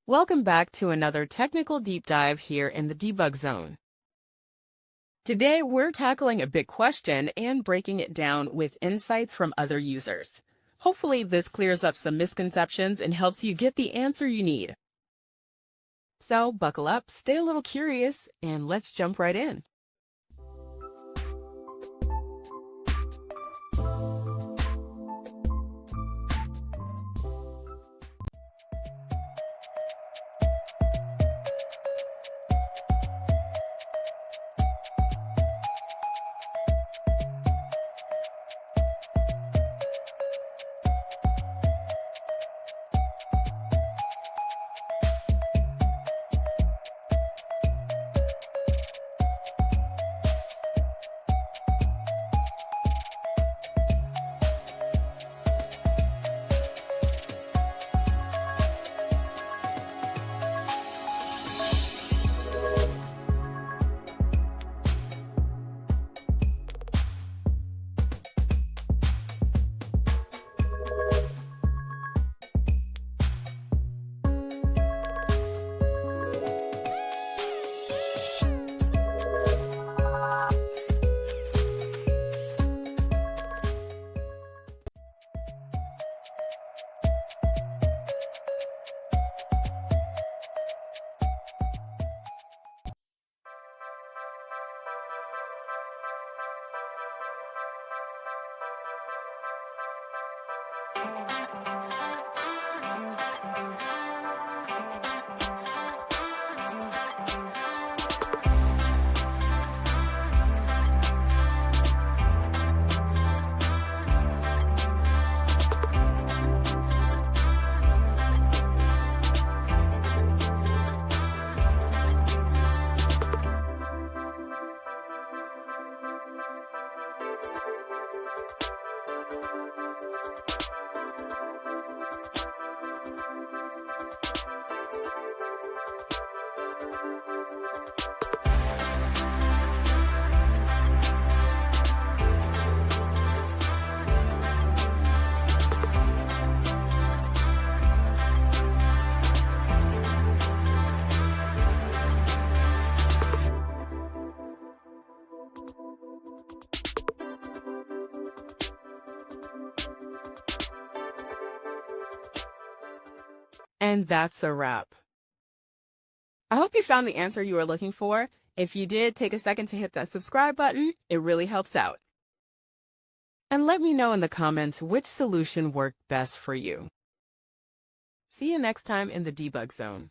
Welcome back to another technical deep dive here in the debug zone. Today, we're tackling a big question and breaking it down with insights from other users. Hopefully, this clears up some misconceptions and helps you get the answer you need. So, buckle up, stay a little curious, and let's jump right in. And that's a wrap. I hope you found the answer you were looking for. If you did, take a second to hit that subscribe button. It really helps out. And let me know in the comments which solution worked best for you. See you next time in the debug zone.